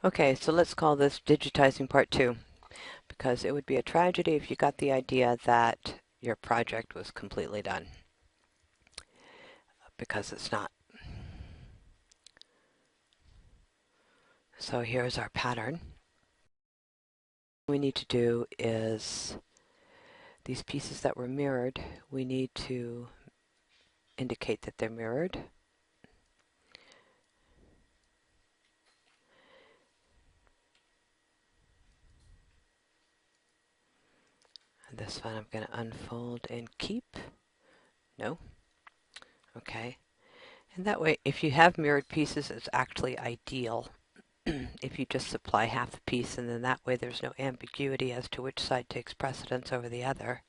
Okay, so let's call this Digitizing Part 2, because it would be a tragedy if you got the idea that your project was completely done, because it's not. So here's our pattern. What we need to do is these pieces that were mirrored, we need to indicate that they're mirrored. This one I'm going to unfold and keep. No. Okay. And that way, if you have mirrored pieces, it's actually ideal if you just supply half the piece, and then that way there's no ambiguity as to which side takes precedence over the other.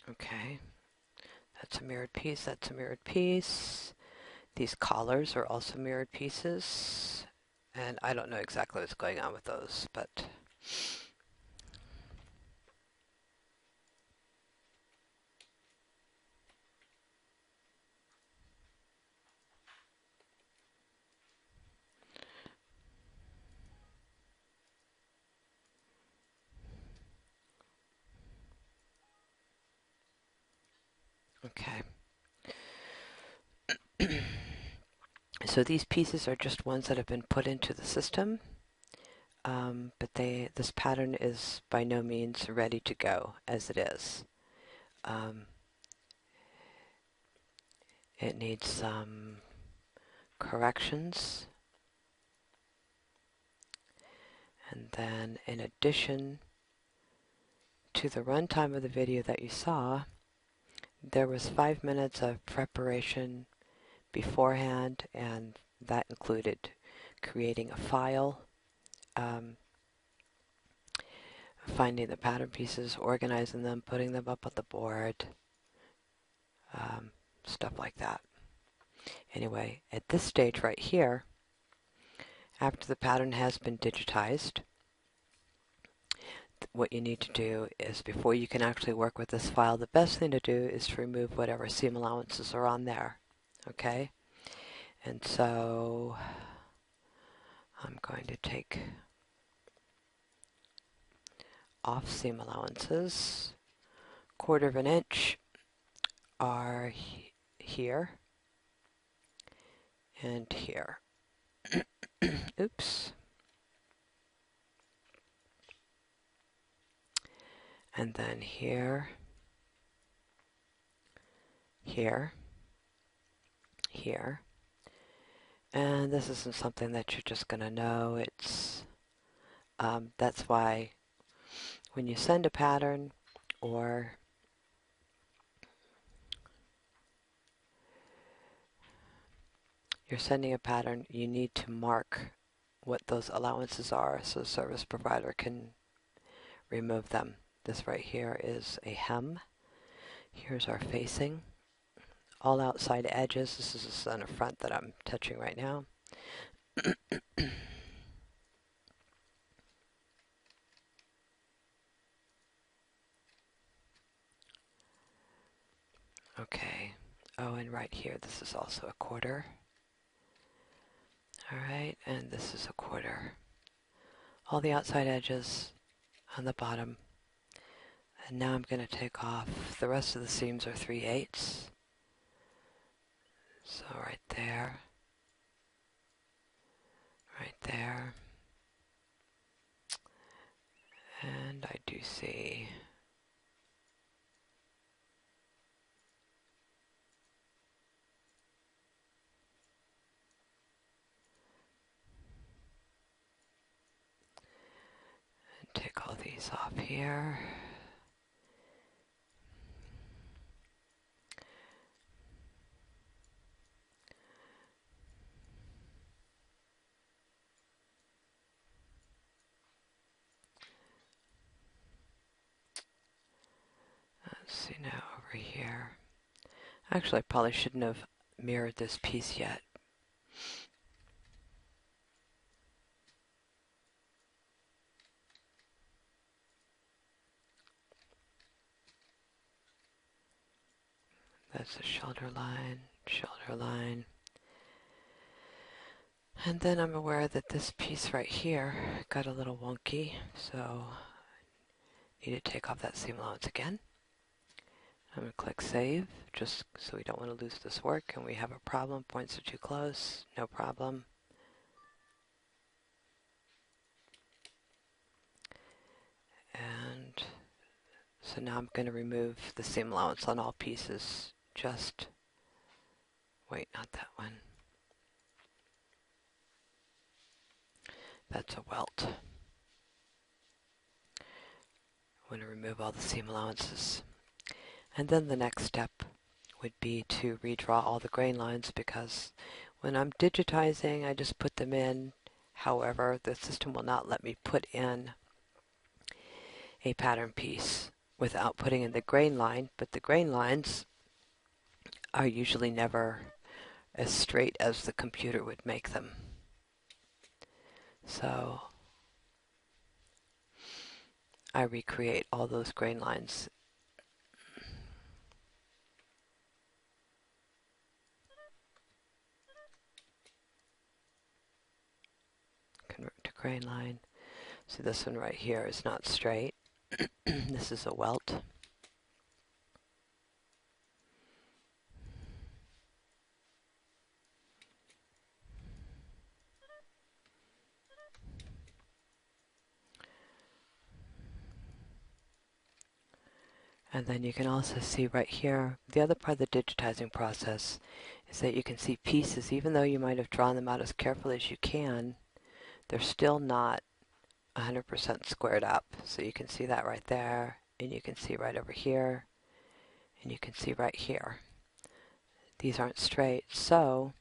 Okay, that's a mirrored piece, that's a mirrored piece. These collars are also mirrored pieces, and I don't know exactly what's going on with those, but okay. So these pieces are just ones that have been put into the system, but this pattern is by no means ready to go as it is. It needs some corrections, and then in addition to the runtime of the video that you saw, there was 5 minutes of preparation beforehand, and that included creating a file, um, finding the pattern pieces, organizing them, putting them up on the board, stuff like that. Anyway, at this stage right here, after the pattern has been digitized, what you need to do is, before you can actually work with this file, the best thing to do is to remove whatever seam allowances are on there. Okay? And so I'm going to take off seam allowances. 1/4 of an inch are here and here. Oops. And then here, here, here. And this isn't something that you're just going to know. That's why when you send a pattern, or you're sending a pattern, you need to mark what those allowances are so the service provider can remove them. This right here is a hem. Here's our facing. All outside edges. This is the center front that I'm touching right now. Okay. Oh, and right here, this is also a 1/4. Alright, and this is a 1/4. All the outside edges on the bottom. And now I'm going to take off. The rest of the seams are 3/8. So right there. Right there. And I do see take all these off here. Let's see now over here. Actually, I probably shouldn't have mirrored this piece yet. That's a shoulder line. And then I'm aware that this piece right here got a little wonky, so I need to take off that seam allowance again. I'm going to click Save, just so we don't want to lose this work, and we have a problem. Points are too close. No problem. And so now I'm going to remove the seam allowance on all pieces. Wait, not that one. That's a welt. I want to remove all the seam allowances. And then the next step would be to redraw all the grain lines, because when I'm digitizing, I just put them in. However, the system will not let me put in a pattern piece without putting in the grain line, but the grain lines are usually never as straight as the computer would make them. So I recreate all those grain lines. Convert to grain line. So this one right here is not straight. This is a welt. And then you can also see right here, the other part of the digitizing process is that you can see pieces, even though you might have drawn them out as carefully as you can, they're still not 100% squared up. So you can see that right there, and you can see right over here, and you can see right here. These aren't straight. So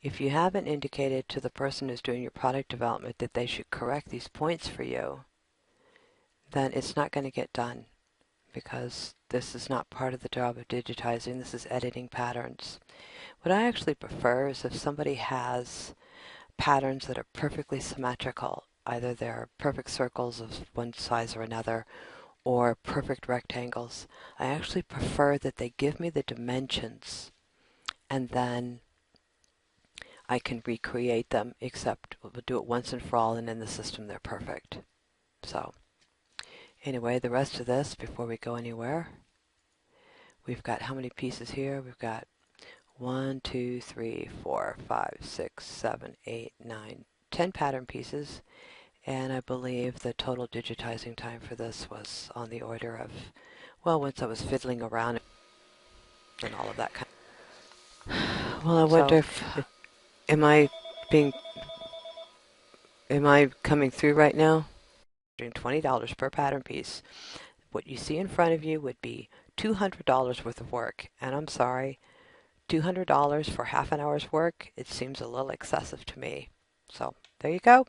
if you haven't indicated to the person who's doing your product development that they should correct these points for you, then it's not going to get done, because this is not part of the job of digitizing. This is editing patterns. What I actually prefer is if somebody has patterns that are perfectly symmetrical, either they're perfect circles of one size or another, or perfect rectangles. I actually prefer that they give me the dimensions, and then I can recreate them, except we'll do it once and for all, and in the system they're perfect. So anyway, the rest of this, before we go anywhere, we've got how many pieces here? We've got 1, 2, 3, 4, 5, 6, 7, 8, 9, 10 pattern pieces. And I believe the total digitizing time for this was on the order of, well, once I was fiddling around and all of that kind of. Well, I wonder if am I coming through right now? $20 per pattern piece. What you see in front of you would be $200 worth of work. And I'm sorry, $200 for half an hour's work, it seems a little excessive to me. So there you go.